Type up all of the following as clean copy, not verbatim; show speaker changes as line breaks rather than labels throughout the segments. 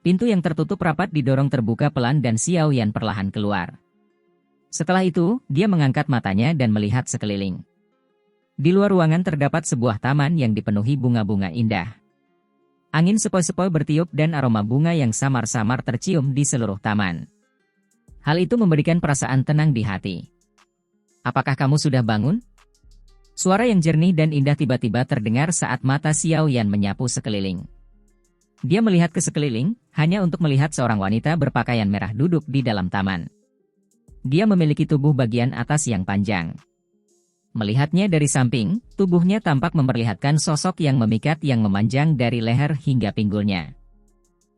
Pintu yang tertutup rapat didorong terbuka pelan dan Xiao Yan perlahan keluar. Setelah itu, dia mengangkat matanya dan melihat sekeliling. Di luar ruangan terdapat sebuah taman yang dipenuhi bunga-bunga indah. Angin sepoi-sepoi bertiup dan aroma bunga yang samar-samar tercium di seluruh taman. Hal itu memberikan perasaan tenang di hati. "Apakah kamu sudah bangun?" Suara yang jernih dan indah tiba-tiba terdengar saat mata Xiao Yan menyapu sekeliling. Dia melihat ke sekeliling, hanya untuk melihat seorang wanita berpakaian merah duduk di dalam taman. Dia memiliki tubuh bagian atas yang panjang. Melihatnya dari samping, tubuhnya tampak memperlihatkan sosok yang memikat yang memanjang dari leher hingga pinggulnya.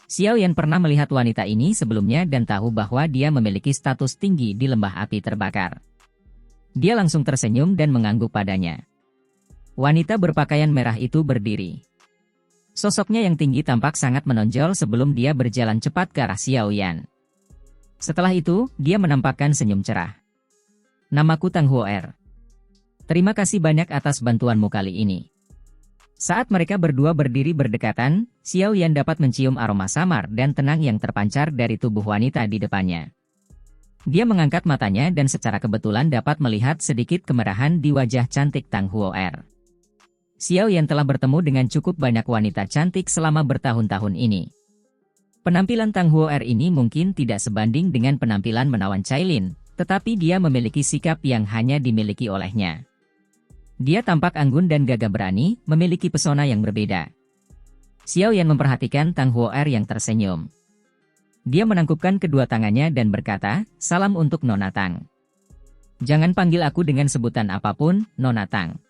Xiao Yan pernah melihat wanita ini sebelumnya dan tahu bahwa dia memiliki status tinggi di lembah api terbakar. Dia langsung tersenyum dan mengangguk padanya. Wanita berpakaian merah itu berdiri. Sosoknya yang tinggi tampak sangat menonjol sebelum dia berjalan cepat ke arah Xiao Yan. Setelah itu, dia menampakkan senyum cerah. "Namaku Tang Huo'er. Terima kasih banyak atas bantuanmu kali ini." Saat mereka berdua berdiri berdekatan, Xiao Yan dapat mencium aroma samar dan tenang yang terpancar dari tubuh wanita di depannya. Dia mengangkat matanya dan secara kebetulan dapat melihat sedikit kemerahan di wajah cantik Tang Huo'er. Xiao Yan telah bertemu dengan cukup banyak wanita cantik selama bertahun-tahun ini. Penampilan Tang Huo'er ini mungkin tidak sebanding dengan penampilan menawan Cailin, tetapi dia memiliki sikap yang hanya dimiliki olehnya. Dia tampak anggun dan gagah berani, memiliki pesona yang berbeda. Xiao Yan memperhatikan Tang Huo'er yang tersenyum. Dia menangkupkan kedua tangannya dan berkata, "Salam untuk Nona Tang. Jangan panggil aku dengan sebutan apapun, Nona Tang.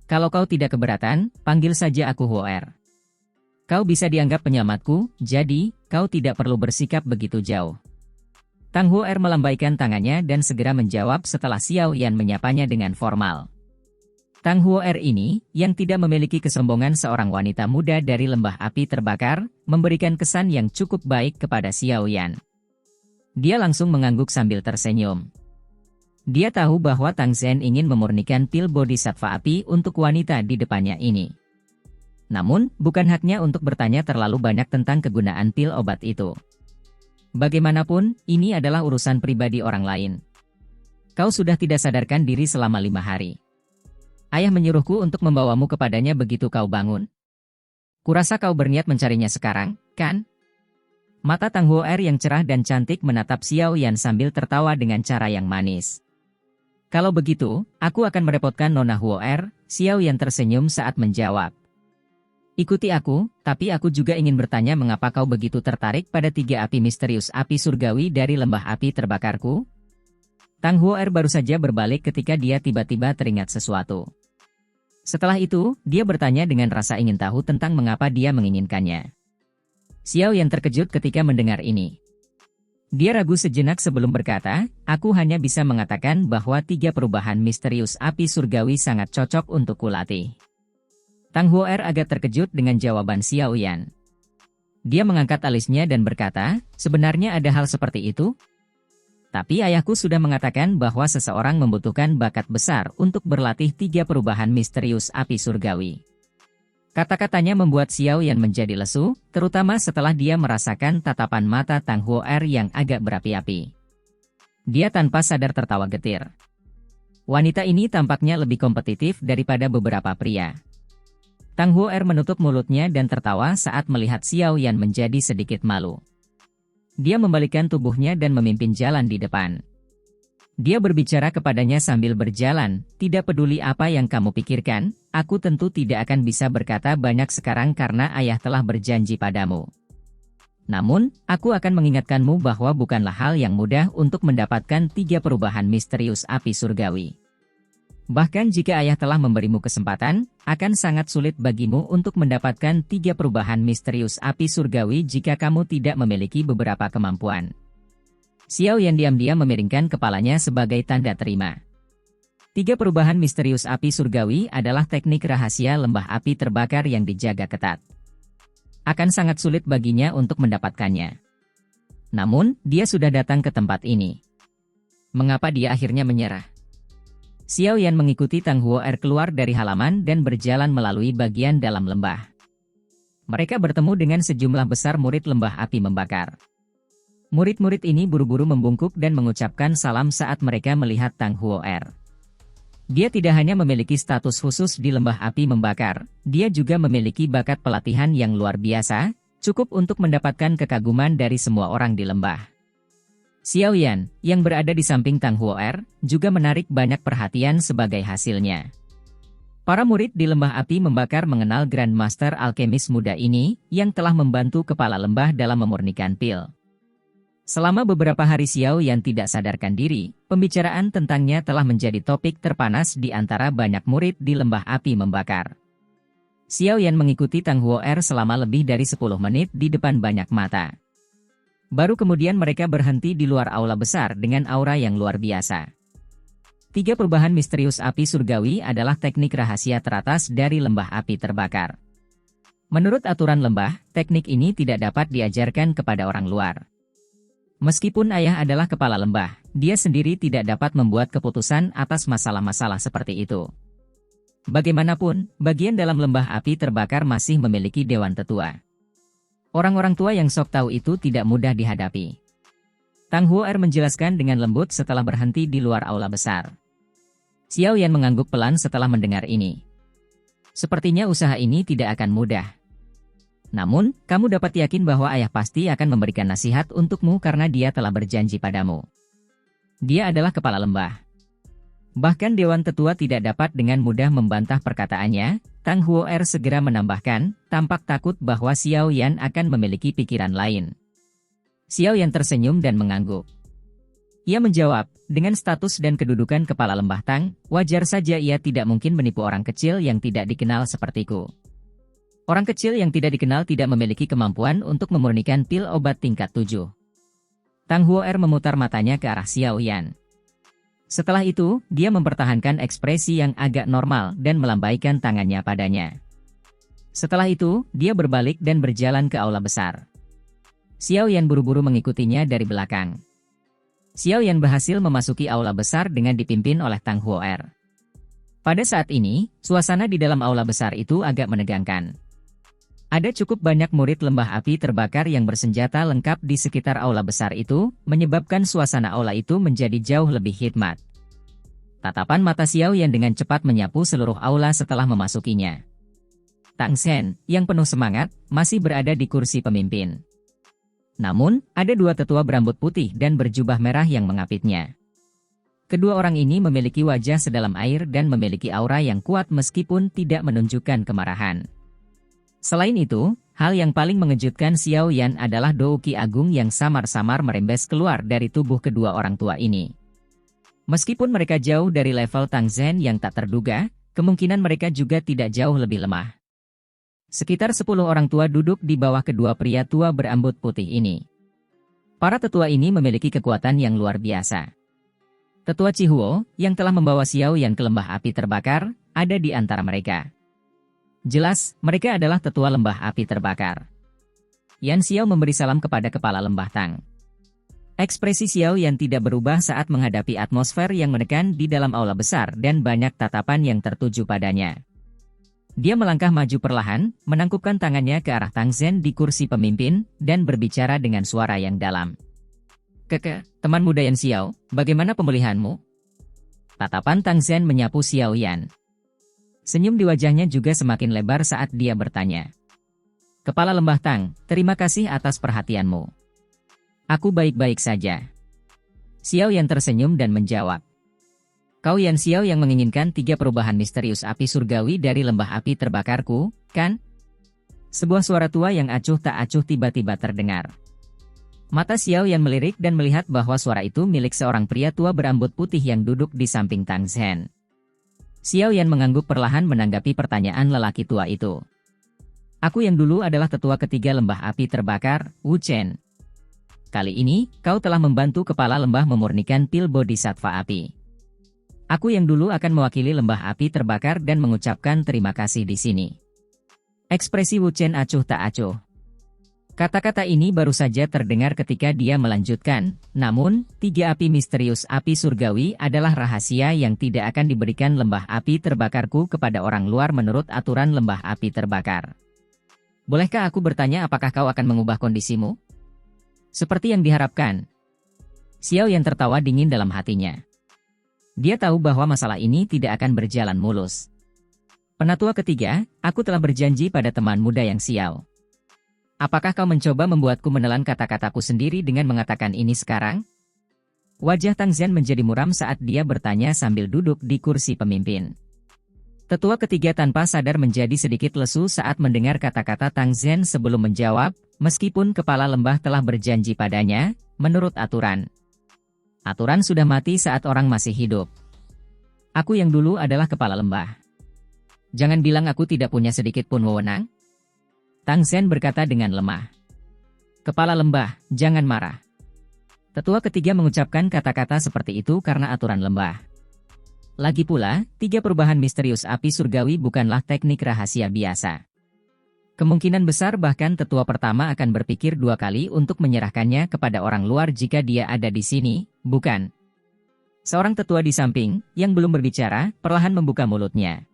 Kalau kau tidak keberatan, panggil saja aku Huo'er. Kau bisa dianggap penyelamatku, jadi kau tidak perlu bersikap begitu jauh." Tang Huo'er melambaikan tangannya dan segera menjawab setelah Xiao Yan menyapanya dengan formal. Tang Huo'er ini, yang tidak memiliki kesombongan seorang wanita muda dari lembah api terbakar, memberikan kesan yang cukup baik kepada Xiao Yan. Dia langsung mengangguk sambil tersenyum. Dia tahu bahwa Tang Zhen ingin memurnikan pil bodhisattva api untuk wanita di depannya ini. Namun, bukan haknya untuk bertanya terlalu banyak tentang kegunaan pil obat itu. Bagaimanapun, ini adalah urusan pribadi orang lain. Kau sudah tidak sadarkan diri selama 5 hari. Ayah menyuruhku untuk membawamu kepadanya begitu kau bangun. Kurasa kau berniat mencarinya sekarang, kan? Mata Tang Huo'er yang cerah dan cantik menatap Xiao Yan sambil tertawa dengan cara yang manis. "Kalau begitu, aku akan merepotkan Nona Huo'er." Xiao Yan tersenyum saat menjawab. "Ikuti aku, tapi aku juga ingin bertanya mengapa kau begitu tertarik pada 3 api misterius api surgawi dari lembah api terbakarku?" Tang Huo'er baru saja berbalik ketika dia tiba-tiba teringat sesuatu. Setelah itu, dia bertanya dengan rasa ingin tahu tentang mengapa dia menginginkannya. Xiao Yan terkejut ketika mendengar ini. Dia ragu sejenak sebelum berkata, "Aku hanya bisa mengatakan bahwa 3 perubahan misterius api surgawi sangat cocok untuk kulatih." Tang Huo'er agak terkejut dengan jawaban Xiao Yan. Dia mengangkat alisnya dan berkata, "Sebenarnya ada hal seperti itu? Tapi ayahku sudah mengatakan bahwa seseorang membutuhkan bakat besar untuk berlatih 3 perubahan misterius api surgawi." Kata-katanya membuat Xiao Yan menjadi lesu, terutama setelah dia merasakan tatapan mata Tang Huo'er yang agak berapi-api. Dia tanpa sadar tertawa getir. Wanita ini tampaknya lebih kompetitif daripada beberapa pria. Tang Huo'er menutup mulutnya dan tertawa saat melihat Xiao Yan menjadi sedikit malu. Dia membalikkan tubuhnya dan memimpin jalan di depan. Dia berbicara kepadanya sambil berjalan, "Tidak peduli apa yang kamu pikirkan, aku tentu tidak akan bisa berkata banyak sekarang karena ayah telah berjanji padamu. Namun, aku akan mengingatkanmu bahwa bukanlah hal yang mudah untuk mendapatkan 3 perubahan misterius api surgawi. Bahkan jika ayah telah memberimu kesempatan, akan sangat sulit bagimu untuk mendapatkan 3 perubahan misterius api surgawi jika kamu tidak memiliki beberapa kemampuan." Xiao Yan diam-diam memiringkan kepalanya sebagai tanda terima. 3 perubahan misterius api surgawi adalah teknik rahasia lembah api terbakar yang dijaga ketat. Akan sangat sulit baginya untuk mendapatkannya. Namun, dia sudah datang ke tempat ini. Mengapa dia akhirnya menyerah? Xiao Yan mengikuti Tang Huo'er keluar dari halaman dan berjalan melalui bagian dalam lembah. Mereka bertemu dengan sejumlah besar murid lembah api membakar. Murid-murid ini buru-buru membungkuk dan mengucapkan salam saat mereka melihat Tang Huo'er. Dia tidak hanya memiliki status khusus di lembah api membakar, dia juga memiliki bakat pelatihan yang luar biasa, cukup untuk mendapatkan kekaguman dari semua orang di lembah. Xiao Yan, yang berada di samping Tang Huo'er, juga menarik banyak perhatian sebagai hasilnya. Para murid di lembah api membakar mengenal Grandmaster alkemis muda ini, yang telah membantu kepala lembah dalam memurnikan pil. Selama beberapa hari Xiao Yan tidak sadarkan diri, pembicaraan tentangnya telah menjadi topik terpanas di antara banyak murid di lembah api membakar. Xiao Yan mengikuti Tang Huo'er selama lebih dari 10 menit di depan banyak mata. Baru kemudian mereka berhenti di luar aula besar dengan aura yang luar biasa. 3 perubahan misterius api surgawi adalah teknik rahasia teratas dari lembah api terbakar. Menurut aturan lembah, teknik ini tidak dapat diajarkan kepada orang luar. Meskipun ayah adalah kepala lembah, dia sendiri tidak dapat membuat keputusan atas masalah-masalah seperti itu. Bagaimanapun, bagian dalam lembah api terbakar masih memiliki dewan tetua. Orang-orang tua yang sok tahu itu tidak mudah dihadapi. Tang Huo'er menjelaskan dengan lembut setelah berhenti di luar aula besar. Xiao Yan mengangguk pelan setelah mendengar ini. Sepertinya usaha ini tidak akan mudah. Namun, kamu dapat yakin bahwa ayah pasti akan memberikan nasihat untukmu karena dia telah berjanji padamu. Dia adalah kepala lembah. Bahkan Dewan Tetua tidak dapat dengan mudah membantah perkataannya. Tang Huo'er segera menambahkan, tampak takut bahwa Xiao Yan akan memiliki pikiran lain. Xiao Yan tersenyum dan mengangguk. Ia menjawab, dengan status dan kedudukan kepala lembah Tang, wajar saja ia tidak mungkin menipu orang kecil yang tidak dikenal sepertiku. Orang kecil yang tidak dikenal tidak memiliki kemampuan untuk memurnikan pil obat tingkat 7. Tang Huo'er memutar matanya ke arah Xiao Yan. Setelah itu, dia mempertahankan ekspresi yang agak normal dan melambaikan tangannya padanya. Setelah itu, dia berbalik dan berjalan ke aula besar. Xiao Yan buru-buru mengikutinya dari belakang. Xiao Yan berhasil memasuki aula besar dengan dipimpin oleh Tang Huo'er. Pada saat ini, suasana di dalam aula besar itu agak menegangkan. Ada cukup banyak murid lembah api terbakar yang bersenjata lengkap di sekitar aula besar itu, menyebabkan suasana aula itu menjadi jauh lebih hikmat. Tatapan mata Xiao Yan dengan cepat menyapu seluruh aula setelah memasukinya. Tang Zhen, yang penuh semangat, masih berada di kursi pemimpin. Namun, ada 2 tetua berambut putih dan berjubah merah yang mengapitnya. Kedua orang ini memiliki wajah sedalam air dan memiliki aura yang kuat meskipun tidak menunjukkan kemarahan. Selain itu, hal yang paling mengejutkan Xiao Yan adalah douki agung yang samar-samar merembes keluar dari tubuh kedua orang tua ini. Meskipun mereka jauh dari level Tang Zhen yang tak terduga, kemungkinan mereka juga tidak jauh lebih lemah. Sekitar 10 orang tua duduk di bawah kedua pria tua berambut putih ini. Para tetua ini memiliki kekuatan yang luar biasa. Tetua Chihuo, yang telah membawa Xiao Yan ke lembah api terbakar, ada di antara mereka. Jelas, mereka adalah tetua lembah api terbakar. Yan Xiao memberi salam kepada kepala lembah Tang. Ekspresi Xiao Yan tidak berubah saat menghadapi atmosfer yang menekan di dalam aula besar dan banyak tatapan yang tertuju padanya. Dia melangkah maju perlahan, menangkupkan tangannya ke arah Tang Zhen di kursi pemimpin, dan berbicara dengan suara yang dalam. Teman muda Yan Xiao, bagaimana pemulihanmu? Tatapan Tang Zhen menyapu Xiao Yan. Senyum di wajahnya juga semakin lebar saat dia bertanya. Kepala lembah Tang, terima kasih atas perhatianmu. Aku baik-baik saja. Xiao Yan tersenyum dan menjawab. Kau Yan Xiao yang menginginkan 3 perubahan misterius api surgawi dari lembah api terbakarku, kan? Sebuah suara tua yang acuh tak acuh tiba-tiba terdengar. Mata Xiao Yan melirik dan melihat bahwa suara itu milik seorang pria tua berambut putih yang duduk di samping Tang Zhen. Xiao Yan mengangguk perlahan menanggapi pertanyaan lelaki tua itu. Aku yang dulu adalah tetua ketiga lembah api terbakar, Wu Chen. Kali ini, kau telah membantu kepala lembah memurnikan pil bodhisattva api. Aku yang dulu akan mewakili lembah api terbakar dan mengucapkan terima kasih di sini. Ekspresi Wu Chen acuh tak acuh. Kata-kata ini baru saja terdengar ketika dia melanjutkan, namun, 3 api misterius api surgawi adalah rahasia yang tidak akan diberikan lembah api terbakarku kepada orang luar menurut aturan lembah api terbakar. Bolehkah aku bertanya apakah kau akan mengubah kondisimu? Seperti yang diharapkan. Xiao Yan tertawa dingin dalam hatinya. Dia tahu bahwa masalah ini tidak akan berjalan mulus. Penatua ketiga, aku telah berjanji pada teman muda yang Xiao. Apakah kau mencoba membuatku menelan kata-kataku sendiri dengan mengatakan ini sekarang? Wajah Tang Zhen menjadi muram saat dia bertanya sambil duduk di kursi pemimpin. Tetua ketiga tanpa sadar menjadi sedikit lesu saat mendengar kata-kata Tang Zhen sebelum menjawab, meskipun kepala lembah telah berjanji padanya, menurut aturan. Aturan sudah mati saat orang masih hidup. Aku yang dulu adalah kepala lembah. Jangan bilang aku tidak punya sedikit pun wewenang. Tang Zhen berkata dengan lemah. Kepala lembah, jangan marah. Tetua ketiga mengucapkan kata-kata seperti itu karena aturan lembah. Lagi pula, 3 perubahan misterius api surgawi bukanlah teknik rahasia biasa. Kemungkinan besar bahkan tetua pertama akan berpikir 2 kali untuk menyerahkannya kepada orang luar jika dia ada di sini, bukan? Seorang tetua di samping, yang belum berbicara, perlahan membuka mulutnya.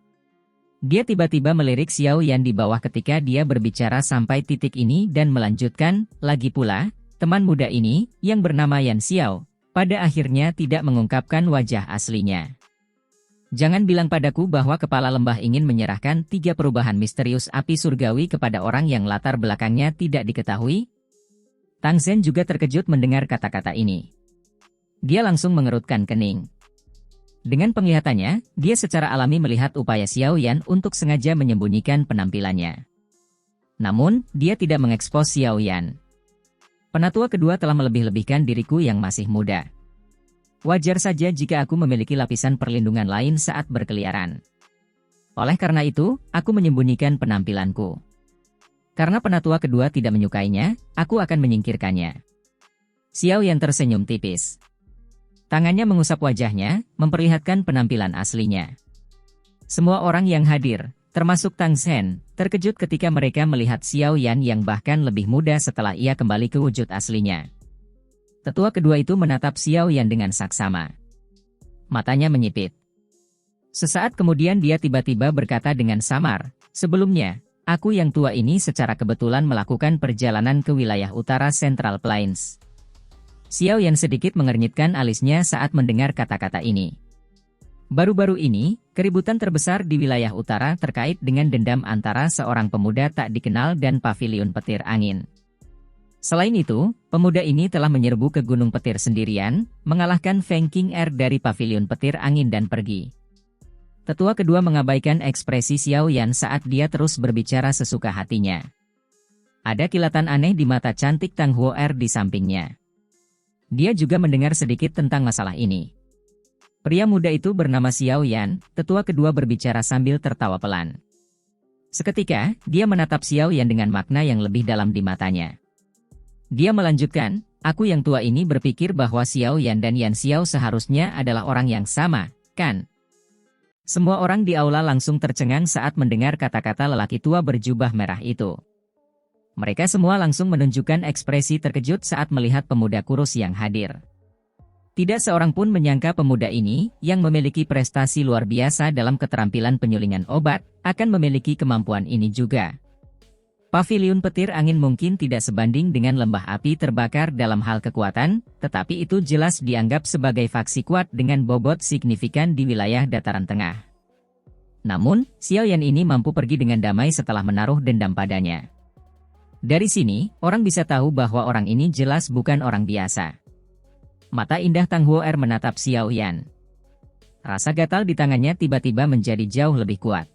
Dia tiba-tiba melirik Xiao Yan di bawah ketika dia berbicara sampai titik ini dan melanjutkan, lagi pula, teman muda ini, yang bernama Yan Xiao, pada akhirnya tidak mengungkapkan wajah aslinya. Jangan bilang padaku bahwa kepala lembah ingin menyerahkan 3 perubahan misterius api surgawi kepada orang yang latar belakangnya tidak diketahui. Tang Zhen juga terkejut mendengar kata-kata ini. Dia langsung mengerutkan kening. Dengan penglihatannya, dia secara alami melihat upaya Xiao Yan untuk sengaja menyembunyikan penampilannya. Namun, dia tidak mengekspos Xiao Yan. Penatua kedua telah melebih-lebihkan diriku yang masih muda. Wajar saja jika aku memiliki lapisan perlindungan lain saat berkeliaran. Oleh karena itu, aku menyembunyikan penampilanku. Karena penatua kedua tidak menyukainya, aku akan menyingkirkannya. Xiao Yan tersenyum tipis. Tangannya mengusap wajahnya, memperlihatkan penampilan aslinya. Semua orang yang hadir, termasuk Tang Zhen, terkejut ketika mereka melihat Xiao Yan yang bahkan lebih muda setelah ia kembali ke wujud aslinya. Tetua kedua itu menatap Xiao Yan dengan saksama. Matanya menyipit. Sesaat kemudian dia tiba-tiba berkata dengan samar, sebelumnya, aku yang tua ini secara kebetulan melakukan perjalanan ke wilayah utara Central Plains. Xiao Yan sedikit mengernyitkan alisnya saat mendengar kata-kata ini. Baru-baru ini, keributan terbesar di wilayah utara terkait dengan dendam antara seorang pemuda tak dikenal dan paviliun petir angin. Selain itu, pemuda ini telah menyerbu ke Gunung Petir sendirian, mengalahkan Feng King Er dari paviliun petir angin dan pergi. Tetua kedua mengabaikan ekspresi Xiao Yan saat dia terus berbicara sesuka hatinya. Ada kilatan aneh di mata cantik Tang Huo Er di sampingnya. Dia juga mendengar sedikit tentang masalah ini. Pria muda itu bernama Xiao Yan, tetua kedua berbicara sambil tertawa pelan. Seketika, dia menatap Xiao Yan dengan makna yang lebih dalam di matanya. Dia melanjutkan, aku yang tua ini berpikir bahwa Xiao Yan dan Yan Xiao seharusnya adalah orang yang sama, kan? Semua orang di aula langsung tercengang saat mendengar kata-kata lelaki tua berjubah merah itu. Mereka semua langsung menunjukkan ekspresi terkejut saat melihat pemuda kurus yang hadir. Tidak seorang pun menyangka pemuda ini, yang memiliki prestasi luar biasa dalam keterampilan penyulingan obat, akan memiliki kemampuan ini juga. Paviliun petir angin mungkin tidak sebanding dengan lembah api terbakar dalam hal kekuatan, tetapi itu jelas dianggap sebagai faksi kuat dengan bobot signifikan di wilayah dataran tengah. Namun, Xiao Yan ini mampu pergi dengan damai setelah menaruh dendam padanya. Dari sini, orang bisa tahu bahwa orang ini jelas bukan orang biasa. Mata indah Tang Huo Er menatap Xiao Yan. Rasa gatal di tangannya tiba-tiba menjadi jauh lebih kuat.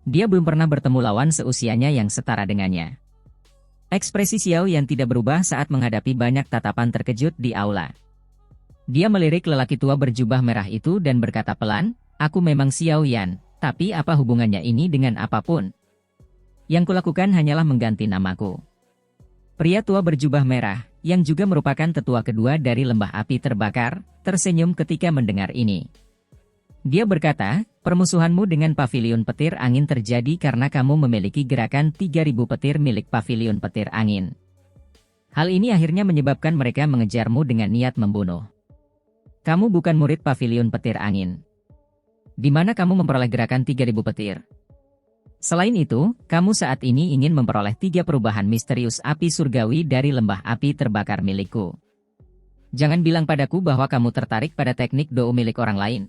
Dia belum pernah bertemu lawan seusianya yang setara dengannya. Ekspresi Xiao Yan tidak berubah saat menghadapi banyak tatapan terkejut di aula. Dia melirik lelaki tua berjubah merah itu dan berkata pelan, aku memang Xiao Yan, tapi apa hubungannya ini dengan apapun? Yang kulakukan hanyalah mengganti namaku. Pria tua berjubah merah, yang juga merupakan tetua kedua dari lembah api terbakar, tersenyum ketika mendengar ini. Dia berkata, permusuhanmu dengan paviliun petir angin terjadi karena kamu memiliki gerakan 3000 petir milik paviliun petir angin. Hal ini akhirnya menyebabkan mereka mengejarmu dengan niat membunuh. Kamu bukan murid paviliun petir angin. Di mana kamu memperoleh gerakan 3000 petir? Selain itu, kamu saat ini ingin memperoleh 3 perubahan misterius api surgawi dari lembah api terbakar milikku. Jangan bilang padaku bahwa kamu tertarik pada teknik dou milik orang lain.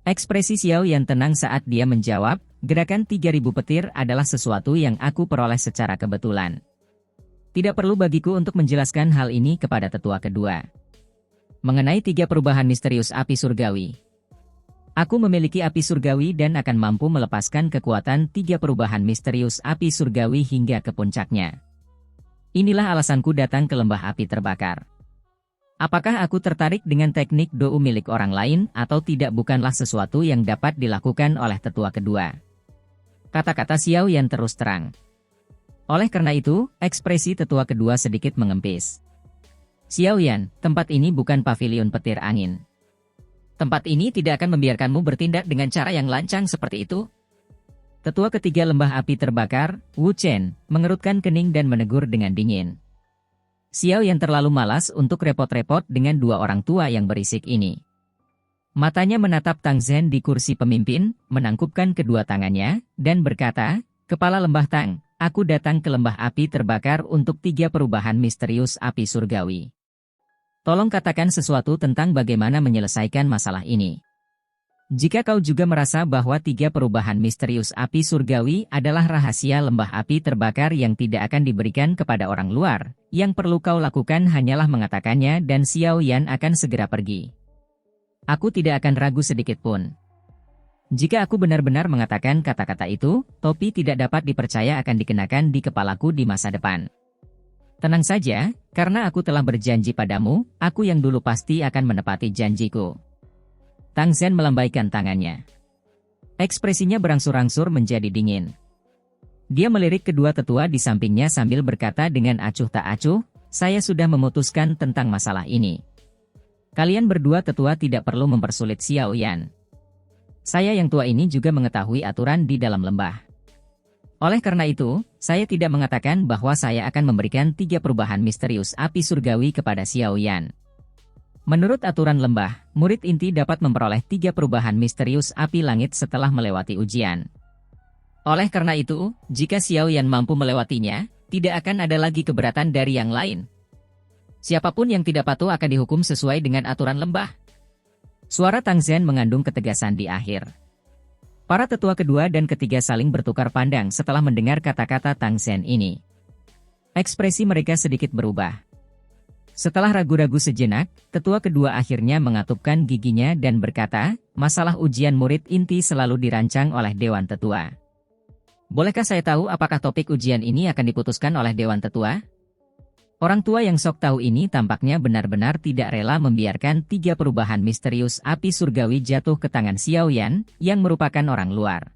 Ekspresi Xiao Yan tenang saat dia menjawab, gerakan 3000 petir adalah sesuatu yang aku peroleh secara kebetulan. Tidak perlu bagiku untuk menjelaskan hal ini kepada tetua kedua. Mengenai 3 perubahan misterius api surgawi. Aku memiliki api surgawi dan akan mampu melepaskan kekuatan 3 perubahan misterius api surgawi hingga ke puncaknya. Inilah alasanku datang ke lembah api terbakar. Apakah aku tertarik dengan teknik dou milik orang lain atau tidak bukanlah sesuatu yang dapat dilakukan oleh tetua kedua. Kata-kata Xiao Yan terus terang. Oleh karena itu, ekspresi tetua kedua sedikit mengempis. Xiao Yan, tempat ini bukan pavilion petir angin. Tempat ini tidak akan membiarkanmu bertindak dengan cara yang lancang seperti itu. Tetua ketiga lembah api terbakar, Wu Chen, mengerutkan kening dan menegur dengan dingin. Xiao Yan terlalu malas untuk repot-repot dengan 2 orang tua yang berisik ini. Matanya menatap Tang Zhen di kursi pemimpin, menangkupkan kedua tangannya, dan berkata, Kepala Lembah Tang, aku datang ke lembah api terbakar untuk 3 perubahan misterius api surgawi. Tolong katakan sesuatu tentang bagaimana menyelesaikan masalah ini. Jika kau juga merasa bahwa 3 perubahan misterius api surgawi adalah rahasia lembah api terbakar yang tidak akan diberikan kepada orang luar, yang perlu kau lakukan hanyalah mengatakannya dan Xiao Yan akan segera pergi. Aku tidak akan ragu sedikit pun. Jika aku benar-benar mengatakan kata-kata itu, topi tidak dapat dipercaya akan dikenakan di kepalaku di masa depan. Tenang saja, karena aku telah berjanji padamu, aku yang dulu pasti akan menepati janjiku. Tang Zhen melambaikan tangannya. Ekspresinya berangsur-angsur menjadi dingin. Dia melirik kedua tetua di sampingnya sambil berkata dengan acuh tak acuh, saya sudah memutuskan tentang masalah ini. Kalian berdua tetua tidak perlu mempersulit Xiao Yan. Saya yang tua ini juga mengetahui aturan di dalam lembah. Oleh karena itu, saya tidak mengatakan bahwa saya akan memberikan 3 perubahan misterius api surgawi kepada Xiao Yan. Menurut aturan lembah, murid inti dapat memperoleh 3 perubahan misterius api langit setelah melewati ujian. Oleh karena itu, jika Xiao Yan mampu melewatinya, tidak akan ada lagi keberatan dari yang lain. Siapapun yang tidak patuh akan dihukum sesuai dengan aturan lembah. Suara Tang Zhen mengandung ketegasan di akhir. Para tetua kedua dan ketiga saling bertukar pandang setelah mendengar kata-kata Tang Zhen ini. Ekspresi mereka sedikit berubah. Setelah ragu-ragu sejenak, tetua kedua akhirnya mengatupkan giginya dan berkata, masalah ujian murid inti selalu dirancang oleh Dewan Tetua. Bolehkah saya tahu apakah topik ujian ini akan diputuskan oleh Dewan Tetua? Orang tua yang sok tahu ini tampaknya benar-benar tidak rela membiarkan 3 perubahan misterius api surgawi jatuh ke tangan Xiao Yan, yang merupakan orang luar.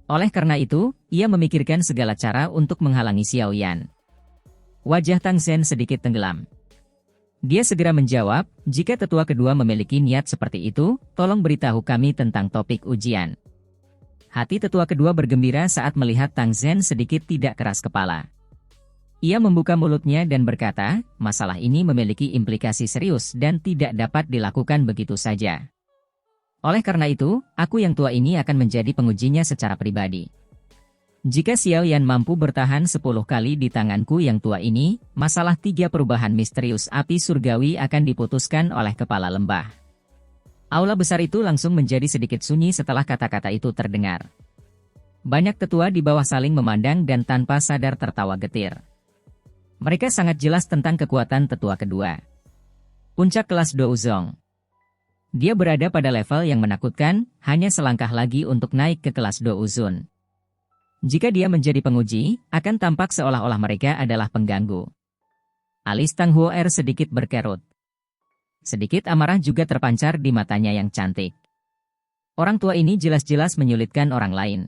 Oleh karena itu, ia memikirkan segala cara untuk menghalangi Xiao Yan. Wajah Tang Zhen sedikit tenggelam. Dia segera menjawab, jika tetua kedua memiliki niat seperti itu, tolong beritahu kami tentang topik ujian. Hati tetua kedua bergembira saat melihat Tang Zhen sedikit tidak keras kepala. Ia membuka mulutnya dan berkata, masalah ini memiliki implikasi serius dan tidak dapat dilakukan begitu saja. Oleh karena itu, aku yang tua ini akan menjadi pengujinya secara pribadi. Jika Xiao Yan mampu bertahan 10 kali di tanganku yang tua ini, masalah 3 perubahan misterius api surgawi akan diputuskan oleh kepala lembah. Aula besar itu langsung menjadi sedikit sunyi setelah kata-kata itu terdengar. Banyak tetua di bawah saling memandang dan tanpa sadar tertawa getir. Mereka sangat jelas tentang kekuatan tetua kedua. Puncak kelas Douzong. Dia berada pada level yang menakutkan, hanya selangkah lagi untuk naik ke kelas Douzun. Jika dia menjadi penguji, akan tampak seolah-olah mereka adalah pengganggu. Alis Tang Huo'er sedikit berkerut. Sedikit amarah juga terpancar di matanya yang cantik. Orang tua ini jelas-jelas menyulitkan orang lain.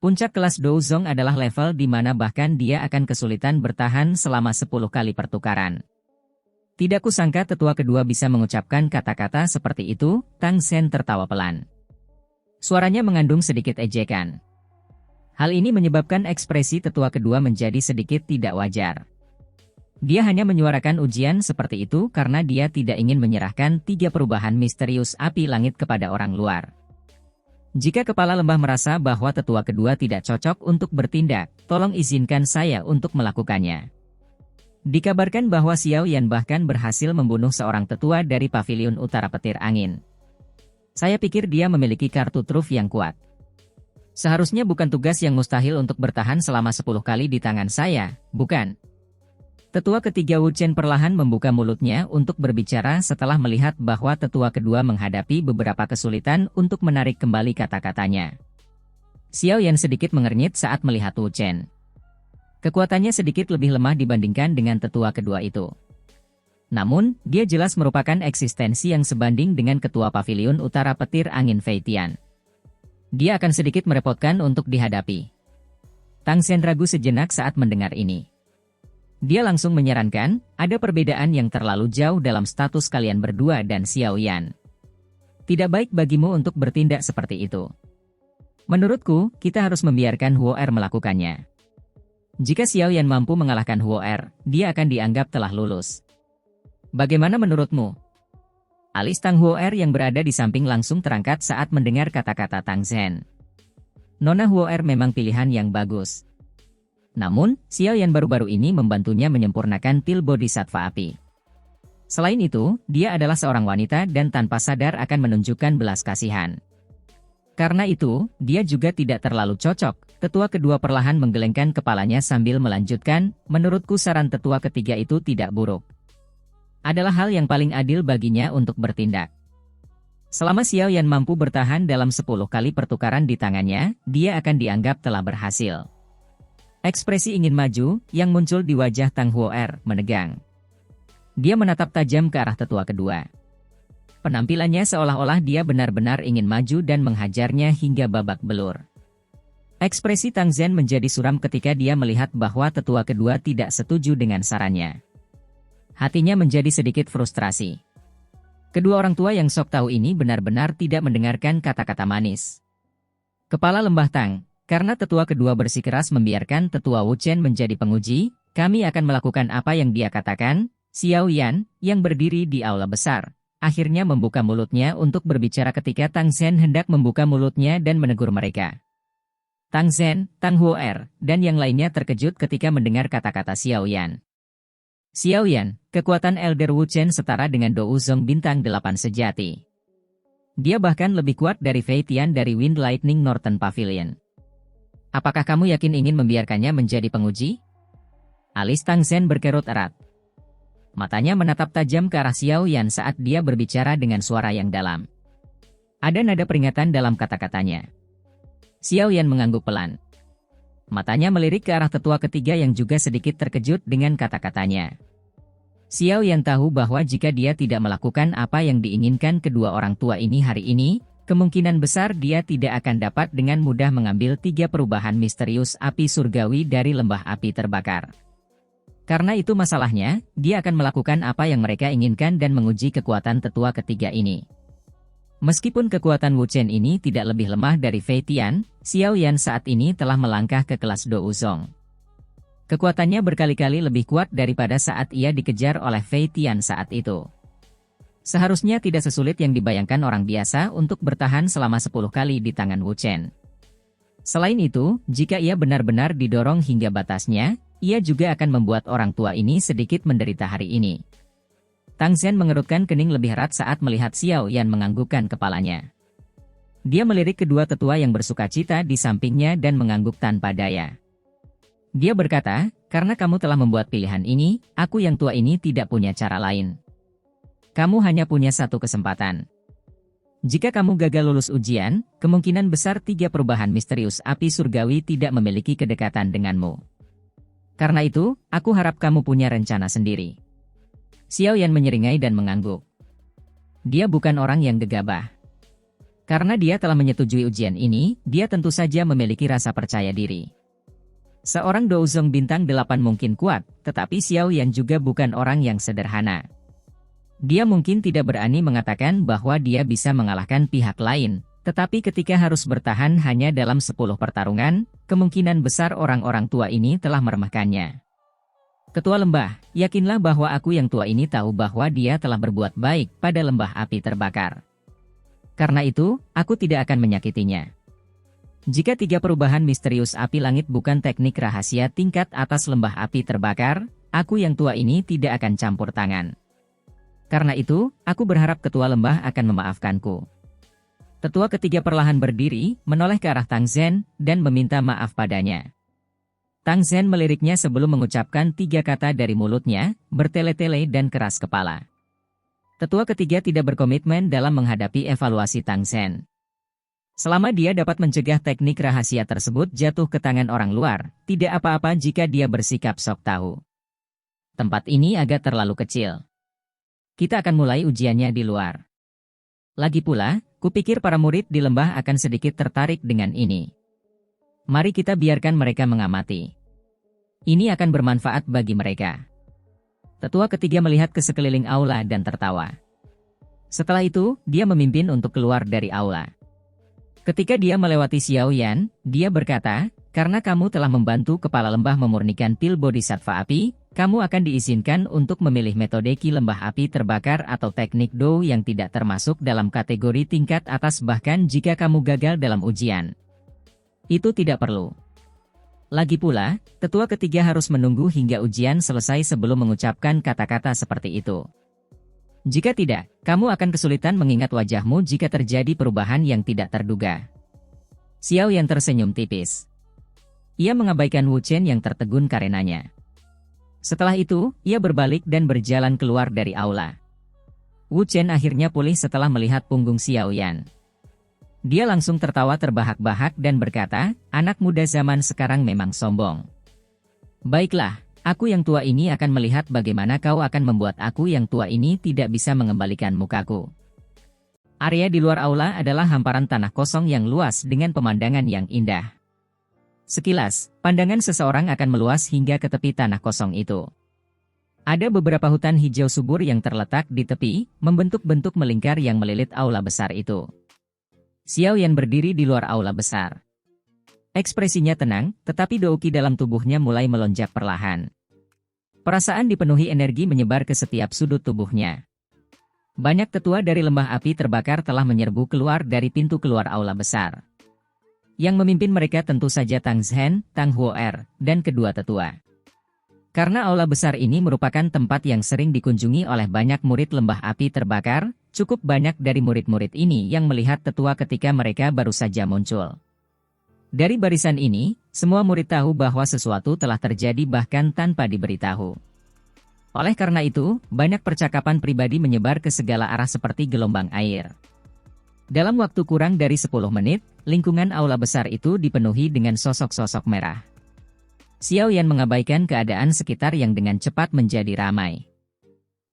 Puncak kelas Douzong adalah level di mana bahkan dia akan kesulitan bertahan selama 10 kali pertukaran. Tidak kusangka tetua kedua bisa mengucapkan kata-kata seperti itu. Tang Zhen tertawa pelan. Suaranya mengandung sedikit ejekan. Hal ini menyebabkan ekspresi tetua kedua menjadi sedikit tidak wajar. Dia hanya menyuarakan ujian seperti itu karena dia tidak ingin menyerahkan 3 perubahan misterius api langit kepada orang luar. Jika kepala lembah merasa bahwa tetua kedua tidak cocok untuk bertindak, tolong izinkan saya untuk melakukannya. Dikabarkan bahwa Xiao Yan bahkan berhasil membunuh seorang tetua dari paviliun utara petir angin. Saya pikir dia memiliki kartu truf yang kuat. Seharusnya bukan tugas yang mustahil untuk bertahan selama 10 kali di tangan saya, bukan? Tetua ketiga Wu Chen perlahan membuka mulutnya untuk berbicara setelah melihat bahwa tetua kedua menghadapi beberapa kesulitan untuk menarik kembali kata-katanya. Xiao Yan sedikit mengernyit saat melihat Wu Chen. Kekuatannya sedikit lebih lemah dibandingkan dengan tetua kedua itu. Namun, dia jelas merupakan eksistensi yang sebanding dengan ketua paviliun utara petir angin Fei Tian. Dia akan sedikit merepotkan untuk dihadapi. Tang Zhen ragu sejenak saat mendengar ini. Dia langsung menyarankan, ada perbedaan yang terlalu jauh dalam status kalian berdua dan Xiao Yan. Tidak baik bagimu untuk bertindak seperti itu. Menurutku, kita harus membiarkan Huo Er melakukannya. Jika Xiao Yan mampu mengalahkan Huo Er, dia akan dianggap telah lulus. Bagaimana menurutmu? Alis Tang Huo Er yang berada di samping langsung terangkat saat mendengar kata-kata Tang Zhen. Nona Huo Er memang pilihan yang bagus. Namun, Xiao Yan baru-baru ini membantunya menyempurnakan til bodhisattva api. Selain itu, dia adalah seorang wanita dan tanpa sadar akan menunjukkan belas kasihan. Karena itu, dia juga tidak terlalu cocok. Tetua kedua perlahan menggelengkan kepalanya sambil melanjutkan, menurutku saran tetua ketiga itu tidak buruk. Adalah hal yang paling adil baginya untuk bertindak. Selama Xiao Yan mampu bertahan dalam 10 kali pertukaran di tangannya, dia akan dianggap telah berhasil. Ekspresi ingin maju yang muncul di wajah Tang Huo Er menegang. Dia menatap tajam ke arah tetua kedua. Penampilannya seolah-olah dia benar-benar ingin maju dan menghajarnya hingga babak belur. Ekspresi Tang Zhen menjadi suram ketika dia melihat bahwa tetua kedua tidak setuju dengan sarannya. Hatinya menjadi sedikit frustrasi. Kedua orang tua yang sok tahu ini benar-benar tidak mendengarkan kata-kata manis. Kepala Lembah Tang. Karena tetua kedua bersikeras membiarkan tetua Wu Chen menjadi penguji, kami akan melakukan apa yang dia katakan. Xiao Yan, yang berdiri di aula besar, akhirnya membuka mulutnya untuk berbicara ketika Tang Zhen hendak membuka mulutnya dan menegur mereka. Tang Zhen, Tang Huo Er, dan yang lainnya terkejut ketika mendengar kata-kata Xiao Yan. Xiao Yan, kekuatan Elder Wu Chen setara dengan Dou Zong bintang 8 sejati. Dia bahkan lebih kuat dari Fei Tian dari Wind Lightning Northern Pavilion. Apakah kamu yakin ingin membiarkannya menjadi penguji? Alis Tang Zhen berkerut erat. Matanya menatap tajam ke arah Xiao Yan saat dia berbicara dengan suara yang dalam. Ada nada peringatan dalam kata-katanya. Xiao Yan mengangguk pelan. Matanya melirik ke arah tetua ketiga yang juga sedikit terkejut dengan kata-katanya. Xiao Yan tahu bahwa jika dia tidak melakukan apa yang diinginkan kedua orang tua ini hari ini, kemungkinan besar dia tidak akan dapat dengan mudah mengambil 3 perubahan misterius api surgawi dari lembah api terbakar. Karena itu masalahnya, dia akan melakukan apa yang mereka inginkan dan menguji kekuatan tetua ketiga ini. Meskipun kekuatan Wu Chen ini tidak lebih lemah dari Fei Tian, Xiao Yan saat ini telah melangkah ke kelas Dou Zong. Kekuatannya berkali-kali lebih kuat daripada saat ia dikejar oleh Fei Tian saat itu. Seharusnya tidak sesulit yang dibayangkan orang biasa untuk bertahan selama 10 kali di tangan Wu Chen. Selain itu, jika ia benar-benar didorong hingga batasnya, ia juga akan membuat orang tua ini sedikit menderita hari ini. Tang Zhen mengerutkan kening lebih erat saat melihat Xiao Yan menganggukkan kepalanya. Dia melirik kedua tetua yang bersukacita di sampingnya dan mengangguk tanpa daya. Dia berkata, karena kamu telah membuat pilihan ini, aku yang tua ini tidak punya cara lain. Kamu hanya punya satu kesempatan. Jika kamu gagal lulus ujian, kemungkinan besar 3 perubahan misterius api surgawi tidak memiliki kedekatan denganmu. Karena itu, aku harap kamu punya rencana sendiri. Xiao Yan menyeringai dan mengangguk. Dia bukan orang yang gegabah. Karena dia telah menyetujui ujian ini, dia tentu saja memiliki rasa percaya diri. Seorang Dou Zong bintang 8 mungkin kuat, tetapi Xiao Yan juga bukan orang yang sederhana. Dia mungkin tidak berani mengatakan bahwa dia bisa mengalahkan pihak lain, tetapi ketika harus bertahan hanya dalam 10 pertarungan, kemungkinan besar orang-orang tua ini telah meremehkannya. Ketua Lembah, yakinlah bahwa aku yang tua ini tahu bahwa dia telah berbuat baik pada lembah api terbakar. Karena itu, aku tidak akan menyakitinya. Jika 3 perubahan misterius api langit bukan teknik rahasia tingkat atas lembah api terbakar, aku yang tua ini tidak akan campur tangan. Karena itu, aku berharap ketua lembah akan memaafkanku. Tetua ketiga perlahan berdiri, menoleh ke arah Tang Zhen, dan meminta maaf padanya. Tang Zhen meliriknya sebelum mengucapkan 3 kata dari mulutnya, bertele-tele dan keras kepala. Tetua ketiga tidak berkomitmen dalam menghadapi evaluasi Tang Zhen. Selama dia dapat mencegah teknik rahasia tersebut jatuh ke tangan orang luar, tidak apa-apa jika dia bersikap sok tahu. Tempat ini agak terlalu kecil. Kita akan mulai ujiannya di luar. Lagi pula, kupikir para murid di lembah akan sedikit tertarik dengan ini. Mari kita biarkan mereka mengamati. Ini akan bermanfaat bagi mereka. Tetua ketiga melihat ke sekeliling aula dan tertawa. Setelah itu, dia memimpin untuk keluar dari aula. Ketika dia melewati Xiao Yan, dia berkata, karena kamu telah membantu kepala lembah memurnikan pil bodhisattva api, kamu akan diizinkan untuk memilih metode ki lembah api terbakar atau teknik Do yang tidak termasuk dalam kategori tingkat atas bahkan jika kamu gagal dalam ujian. Itu tidak perlu. Lagi pula, tetua ketiga harus menunggu hingga ujian selesai sebelum mengucapkan kata-kata seperti itu. Jika tidak, kamu akan kesulitan mengingat wajahmu jika terjadi perubahan yang tidak terduga. Xiao Yan tersenyum tipis. Ia mengabaikan Wu Chen yang tertegun karenanya. Setelah itu, ia berbalik dan berjalan keluar dari aula. Wu Chen akhirnya pulih setelah melihat punggung Xiao Yan. Dia langsung tertawa terbahak-bahak dan berkata, anak muda zaman sekarang memang sombong. Baiklah. Aku yang tua ini akan melihat bagaimana kau akan membuat aku yang tua ini tidak bisa mengembalikan mukaku. Area di luar aula adalah hamparan tanah kosong yang luas dengan pemandangan yang indah. Sekilas, pandangan seseorang akan meluas hingga ke tepi tanah kosong itu. Ada beberapa hutan hijau subur yang terletak di tepi, membentuk bentuk melingkar yang melilit aula besar itu. Xiao Yan berdiri di luar aula besar. Ekspresinya tenang, tetapi douki dalam tubuhnya mulai melonjak perlahan. Perasaan dipenuhi energi menyebar ke setiap sudut tubuhnya. Banyak tetua dari lembah api terbakar telah menyerbu keluar dari pintu keluar aula besar. Yang memimpin mereka tentu saja Tang Zhen, Tang Huo'er, dan kedua tetua. Karena aula besar ini merupakan tempat yang sering dikunjungi oleh banyak murid lembah api terbakar, cukup banyak dari murid-murid ini yang melihat tetua ketika mereka baru saja muncul. Dari barisan ini, semua murid tahu bahwa sesuatu telah terjadi bahkan tanpa diberitahu. Oleh karena itu, banyak percakapan pribadi menyebar ke segala arah seperti gelombang air. Dalam waktu kurang dari 10 menit, lingkungan aula besar itu dipenuhi dengan sosok-sosok merah. Xiao Yan mengabaikan keadaan sekitar yang dengan cepat menjadi ramai.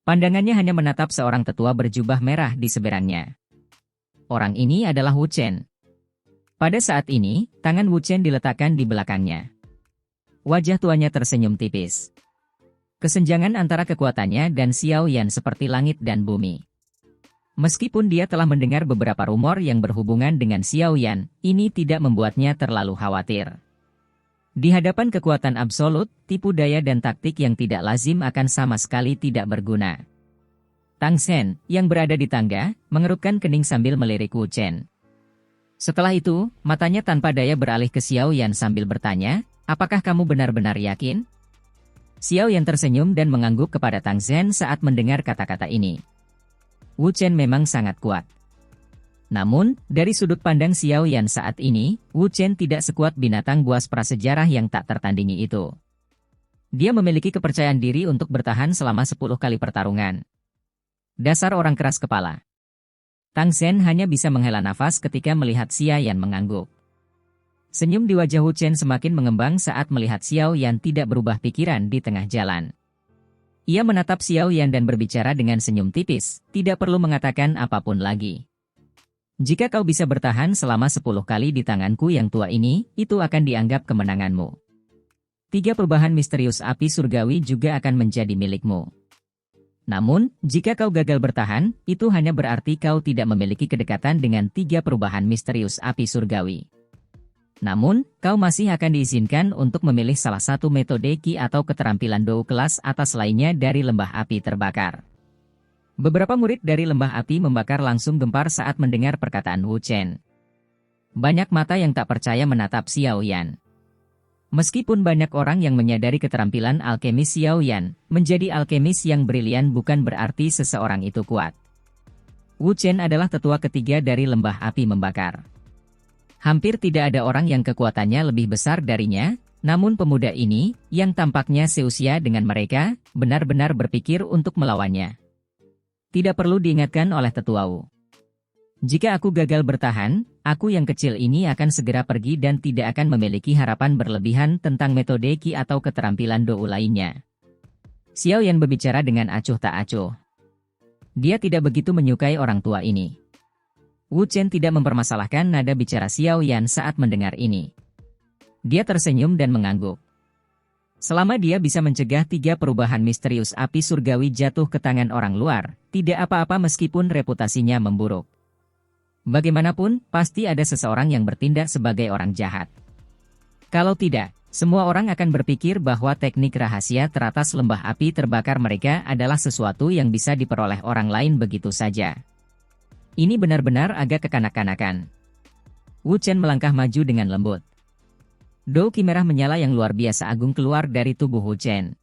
Pandangannya hanya menatap seorang tetua berjubah merah di seberangnya. Orang ini adalah Wu Chen. Pada saat ini, tangan Wu Chen diletakkan di belakangnya. Wajah tuanya tersenyum tipis. Kesenjangan antara kekuatannya dan Xiao Yan seperti langit dan bumi. Meskipun dia telah mendengar beberapa rumor yang berhubungan dengan Xiao Yan, ini tidak membuatnya terlalu khawatir. Di hadapan kekuatan absolut, tipu daya dan taktik yang tidak lazim akan sama sekali tidak berguna. Tang Zhen, yang berada di tangga, mengerutkan kening sambil melirik Wu Chen. Setelah itu, matanya tanpa daya beralih ke Xiao Yan sambil bertanya, apakah kamu benar-benar yakin? Xiao Yan tersenyum dan mengangguk kepada Tang Zhen saat mendengar kata-kata ini. Wu Chen memang sangat kuat. Namun, dari sudut pandang Xiao Yan saat ini, Wu Chen tidak sekuat binatang buas prasejarah yang tak tertandingi itu. Dia memiliki kepercayaan diri untuk bertahan selama 10 kali pertarungan. Dasar orang keras kepala. Tang Zhen hanya bisa menghela nafas ketika melihat Xiao Yan mengangguk. Senyum di wajah Wu Chen semakin mengembang saat melihat Xiao Yan tidak berubah pikiran di tengah jalan. Ia menatap Xiao Yan dan berbicara dengan senyum tipis, tidak perlu mengatakan apapun lagi. Jika kau bisa bertahan selama 10 kali di tanganku yang tua ini, itu akan dianggap kemenanganmu. 3 perubahan misterius api surgawi juga akan menjadi milikmu. Namun, jika kau gagal bertahan, itu hanya berarti kau tidak memiliki kedekatan dengan 3 perubahan misterius api surgawi. Namun, kau masih akan diizinkan untuk memilih salah satu metode ki atau keterampilan Do kelas atas lainnya dari lembah api terbakar. Beberapa murid dari lembah api membakar langsung gempar saat mendengar perkataan Wu Chen. Banyak mata yang tak percaya menatap Xiao Yan. Meskipun banyak orang yang menyadari keterampilan alkemis Xiao Yan, menjadi alkemis yang brilian bukan berarti seseorang itu kuat. Wu Chen adalah tetua ketiga dari lembah api membakar. Hampir tidak ada orang yang kekuatannya lebih besar darinya, namun pemuda ini, yang tampaknya seusia dengan mereka, benar-benar berpikir untuk melawannya. Tidak perlu diingatkan oleh tetua Wu. Jika aku gagal bertahan, aku yang kecil ini akan segera pergi dan tidak akan memiliki harapan berlebihan tentang metode Qi atau keterampilan Dou lainnya. Xiao Yan berbicara dengan acuh tak acuh. Dia tidak begitu menyukai orang tua ini. Wu Chen tidak mempermasalahkan nada bicara Xiao Yan saat mendengar ini. Dia tersenyum dan mengangguk. Selama dia bisa mencegah 3 perubahan misterius api surgawi jatuh ke tangan orang luar, tidak apa-apa meskipun reputasinya memburuk. Bagaimanapun, pasti ada seseorang yang bertindak sebagai orang jahat. Kalau tidak, semua orang akan berpikir bahwa teknik rahasia teratas lembah api terbakar mereka adalah sesuatu yang bisa diperoleh orang lain begitu saja. Ini benar-benar agak kekanak-kanakan. Wu Chen melangkah maju dengan lembut. Dou Qi merah menyala yang luar biasa agung keluar dari tubuh Wu Chen.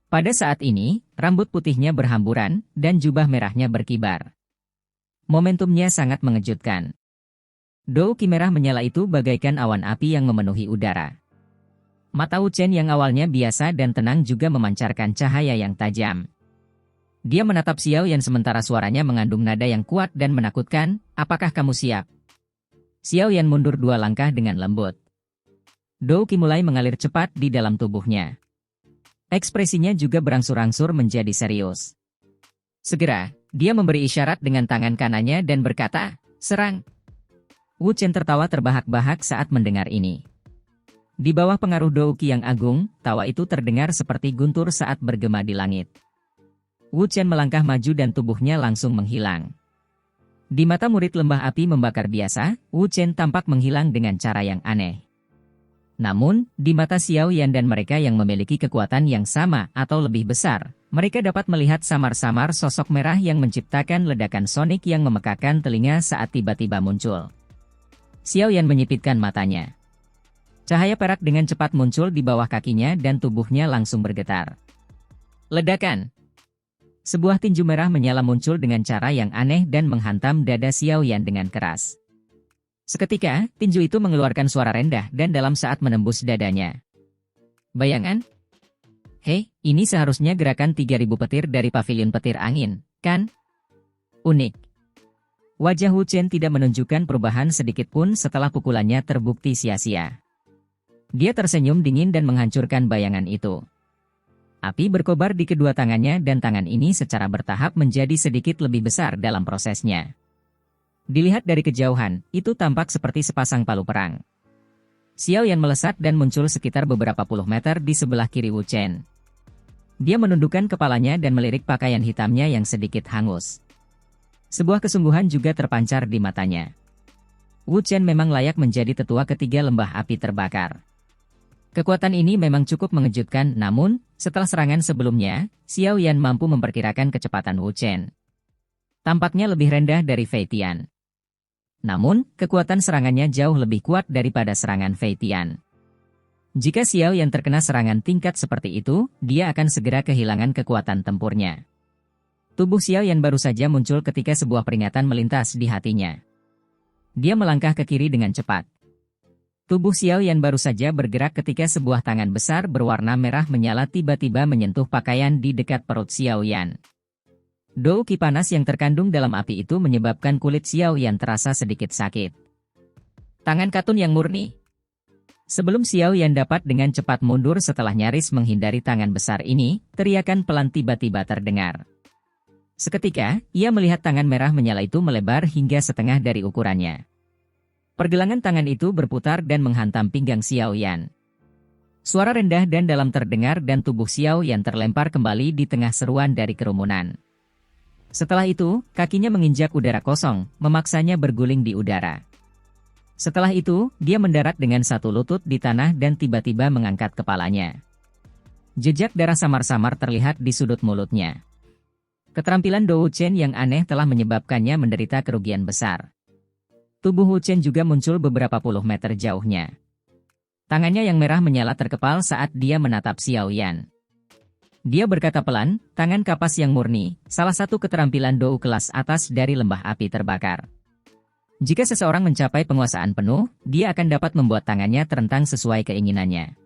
Pada saat ini, rambut putihnya berhamburan, dan jubah merahnya berkibar. Momentumnya sangat mengejutkan. Dou Qi merah menyala itu bagaikan awan api yang memenuhi udara. Mata Wu Chen yang awalnya biasa dan tenang juga memancarkan cahaya yang tajam. Dia menatap Xiao Yan sementara suaranya mengandung nada yang kuat dan menakutkan, "Apakah kamu siap?" Xiao Yan mundur 2 langkah dengan lembut. Dou Qi mulai mengalir cepat di dalam tubuhnya. Ekspresinya juga berangsur-angsur menjadi serius. Segera, dia memberi isyarat dengan tangan kanannya dan berkata, "Serang." Wu Chen tertawa terbahak-bahak saat mendengar ini. Di bawah pengaruh Dou Qi yang agung, tawa itu terdengar seperti guntur saat bergema di langit. Wu Chen melangkah maju dan tubuhnya langsung menghilang. Di mata murid lembah api membakar biasa, Wu Chen tampak menghilang dengan cara yang aneh. Namun, di mata Xiao Yan dan mereka yang memiliki kekuatan yang sama atau lebih besar, mereka dapat melihat samar-samar sosok merah yang menciptakan ledakan sonik yang memekakan telinga saat tiba-tiba muncul. Xiao Yan menyipitkan matanya. Cahaya perak dengan cepat muncul di bawah kakinya dan tubuhnya langsung bergetar. Ledakan! Sebuah tinju merah menyala muncul dengan cara yang aneh dan menghantam dada Xiao Yan dengan keras. Seketika, tinju itu mengeluarkan suara rendah dan dalam saat menembus dadanya. Bayangan? Hei, ini seharusnya gerakan 3000 petir dari pavilion petir angin, kan? Unik. Wajah Wu Chen tidak menunjukkan perubahan sedikit pun setelah pukulannya terbukti sia-sia. Dia tersenyum dingin dan menghancurkan bayangan itu. Api berkobar di kedua tangannya dan tangan ini secara bertahap menjadi sedikit lebih besar dalam prosesnya. Dilihat dari kejauhan, itu tampak seperti sepasang palu perang. Xiao Yan melesat dan muncul sekitar beberapa puluh meter di sebelah kiri Wu Chen. Dia menundukkan kepalanya dan melirik pakaian hitamnya yang sedikit hangus. Sebuah kesungguhan juga terpancar di matanya. Wu Chen memang layak menjadi tetua ketiga lembah api terbakar. Kekuatan ini memang cukup mengejutkan, namun, setelah serangan sebelumnya, Xiao Yan mampu memperkirakan kecepatan Wu Chen. Tampaknya lebih rendah dari Fei Tian. Namun, kekuatan serangannya jauh lebih kuat daripada serangan Fei Tian. Jika Xiao Yan terkena serangan tingkat seperti itu, dia akan segera kehilangan kekuatan tempurnya. Tubuh Xiao Yan baru saja muncul ketika sebuah peringatan melintas di hatinya. Dia melangkah ke kiri dengan cepat. Tubuh Xiao Yan baru saja bergerak ketika sebuah tangan besar berwarna merah menyala tiba-tiba menyentuh pakaian di dekat perut Xiao Yan. Dou Qi panas yang terkandung dalam api itu menyebabkan kulit Xiao Yan terasa sedikit sakit. Tangan katun yang murni. Sebelum Xiao Yan dapat dengan cepat mundur setelah nyaris menghindari tangan besar ini, teriakan pelan tiba-tiba terdengar. Seketika, ia melihat tangan merah menyala itu melebar hingga setengah dari ukurannya. Pergelangan tangan itu berputar dan menghantam pinggang Xiao Yan. Suara rendah dan dalam terdengar dan tubuh Xiao Yan terlempar kembali di tengah seruan dari kerumunan. Setelah itu, kakinya menginjak udara kosong, memaksanya berguling di udara. Setelah itu, dia mendarat dengan satu lutut di tanah dan tiba-tiba mengangkat kepalanya. Jejak darah samar-samar terlihat di sudut mulutnya. Keterampilan Do Wuchen yang aneh telah menyebabkannya menderita kerugian besar. Tubuh Wuchen juga muncul beberapa puluh meter jauhnya. Tangannya yang merah menyala terkepal saat dia menatap Xiao Yan. Dia berkata pelan, tangan kapas yang murni, salah satu keterampilan Dou kelas atas dari lembah api terbakar. Jika seseorang mencapai penguasaan penuh, dia akan dapat membuat tangannya terentang sesuai keinginannya.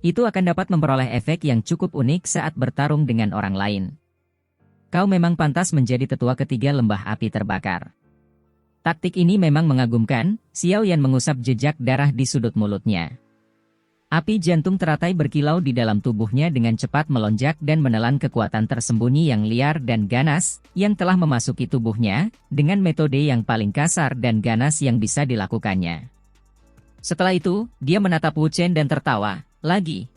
Itu akan dapat memperoleh efek yang cukup unik saat bertarung dengan orang lain. Kau memang pantas menjadi tetua ketiga lembah api terbakar. Taktik ini memang mengagumkan, Xiao Yan mengusap jejak darah di sudut mulutnya. Api jantung teratai berkilau di dalam tubuhnya dengan cepat melonjak dan menelan kekuatan tersembunyi yang liar dan ganas, yang telah memasuki tubuhnya, dengan metode yang paling kasar dan ganas yang bisa dilakukannya. Setelah itu, dia menatap Wuchen dan tertawa, lagi.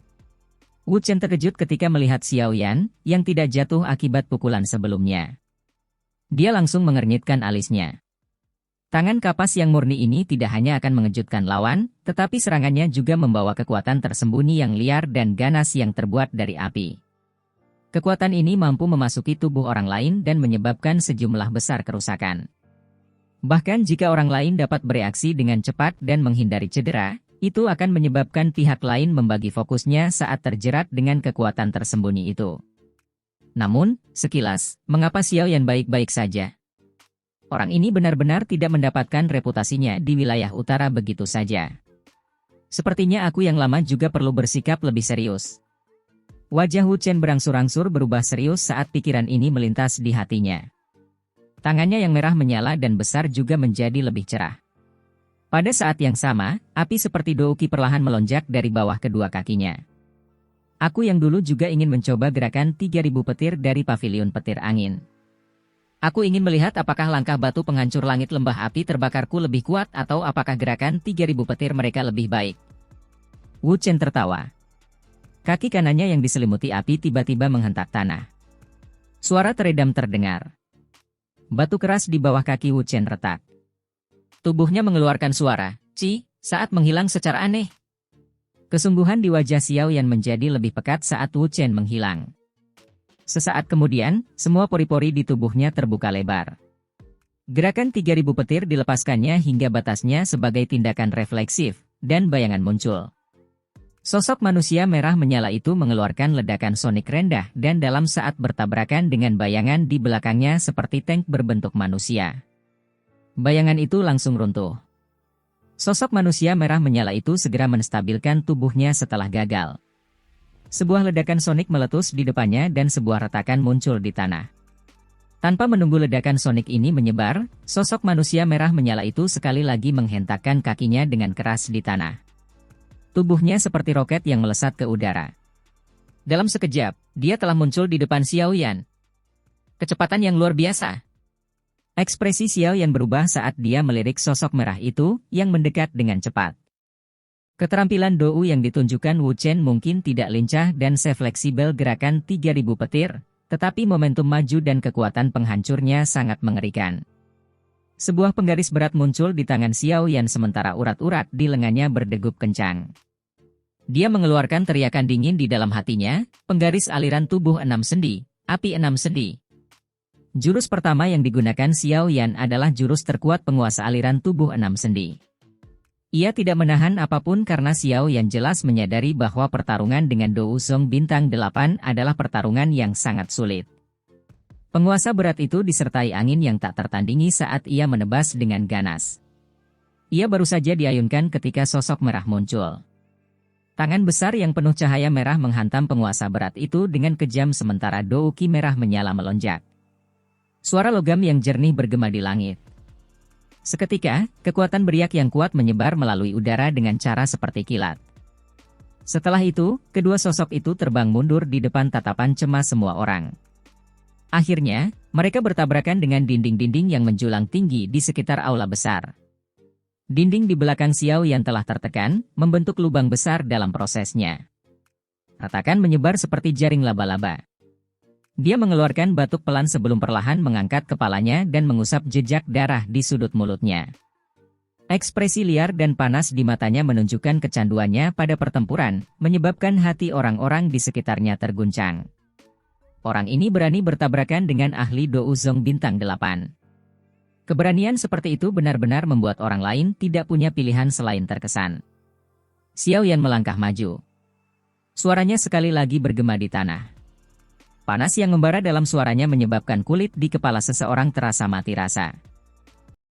Wuchen terkejut ketika melihat Xiao Yan, yang tidak jatuh akibat pukulan sebelumnya. Dia langsung mengernyitkan alisnya. Tangan kapas yang murni ini tidak hanya akan mengejutkan lawan, tetapi serangannya juga membawa kekuatan tersembunyi yang liar dan ganas yang terbuat dari api. Kekuatan ini mampu memasuki tubuh orang lain dan menyebabkan sejumlah besar kerusakan. Bahkan jika orang lain dapat bereaksi dengan cepat dan menghindari cedera, itu akan menyebabkan pihak lain membagi fokusnya saat terjerat dengan kekuatan tersembunyi itu. Namun, sekilas, mengapa Xiao Yan baik-baik saja? Orang ini benar-benar tidak mendapatkan reputasinya di wilayah utara begitu saja. Sepertinya aku yang lama juga perlu bersikap lebih serius. Wajah Wuchen berangsur-angsur berubah serius saat pikiran ini melintas di hatinya. Tangannya yang merah menyala dan besar juga menjadi lebih cerah. Pada saat yang sama, api seperti douki perlahan melonjak dari bawah kedua kakinya. Aku yang dulu juga ingin mencoba gerakan 3000 petir dari pavilion petir angin. Aku ingin melihat apakah langkah batu penghancur langit lembah api terbakarku lebih kuat atau apakah gerakan 3000 petir mereka lebih baik. Wuchen tertawa. Kaki kanannya yang diselimuti api tiba-tiba menghentak tanah. Suara teredam terdengar. Batu keras di bawah kaki Wuchen retak. Tubuhnya mengeluarkan suara, "Ci," saat menghilang secara aneh. Kesungguhan di wajah Xiao Yan menjadi lebih pekat saat Wuchen menghilang. Sesaat kemudian, semua pori-pori di tubuhnya terbuka lebar. Gerakan 3000 petir dilepaskannya hingga batasnya sebagai tindakan refleksif, dan bayangan muncul. Sosok manusia merah menyala itu mengeluarkan ledakan sonik rendah dan dalam saat bertabrakan dengan bayangan di belakangnya seperti tank berbentuk manusia. Bayangan itu langsung runtuh. Sosok manusia merah menyala itu segera menstabilkan tubuhnya setelah gagal. Sebuah ledakan sonik meletus di depannya dan sebuah retakan muncul di tanah. Tanpa menunggu ledakan sonik ini menyebar, sosok manusia merah menyala itu sekali lagi menghentakkan kakinya dengan keras di tanah. Tubuhnya seperti roket yang melesat ke udara. Dalam sekejap, dia telah muncul di depan Xiao Yan. Kecepatan yang luar biasa. Ekspresi Xiao Yan berubah saat dia melirik sosok merah itu yang mendekat dengan cepat. Keterampilan Dou yang ditunjukkan Wuchen mungkin tidak lincah dan sefleksibel gerakan 3000 petir, tetapi momentum maju dan kekuatan penghancurnya sangat mengerikan. Sebuah penggaris berat muncul di tangan Xiao Yan sementara urat-urat di lengannya berdegup kencang. Dia mengeluarkan teriakan dingin di dalam hatinya, penggaris aliran tubuh 6 sendi, api 6 sendi. Jurus pertama yang digunakan Xiao Yan adalah jurus terkuat penguasa aliran tubuh 6 sendi. Ia tidak menahan apapun karena Xiao Yan jelas menyadari bahwa pertarungan dengan Dou Zong Bintang 8 adalah pertarungan yang sangat sulit. Penguasa berat itu disertai angin yang tak tertandingi saat ia menebas dengan ganas. Ia baru saja diayunkan ketika sosok merah muncul. Tangan besar yang penuh cahaya merah menghantam penguasa berat itu dengan kejam sementara douki merah menyala melonjak. Suara logam yang jernih bergema di langit. Seketika, kekuatan beriak yang kuat menyebar melalui udara dengan cara seperti kilat. Setelah itu, kedua sosok itu terbang mundur di depan tatapan cemas semua orang. Akhirnya, mereka bertabrakan dengan dinding-dinding yang menjulang tinggi di sekitar aula besar. Dinding di belakang Xiao Yan telah tertekan, membentuk lubang besar dalam prosesnya. Retakan menyebar seperti jaring laba-laba. Dia mengeluarkan batuk pelan sebelum perlahan mengangkat kepalanya dan mengusap jejak darah di sudut mulutnya. Ekspresi liar dan panas di matanya menunjukkan kecanduannya pada pertempuran, menyebabkan hati orang-orang di sekitarnya terguncang. Orang ini berani bertabrakan dengan ahli Douzong bintang 8. Keberanian seperti itu benar-benar membuat orang lain tidak punya pilihan selain terkesan. Xiao Yan melangkah maju. Suaranya sekali lagi bergema di tanah. Panas yang membara dalam suaranya menyebabkan kulit di kepala seseorang terasa mati rasa.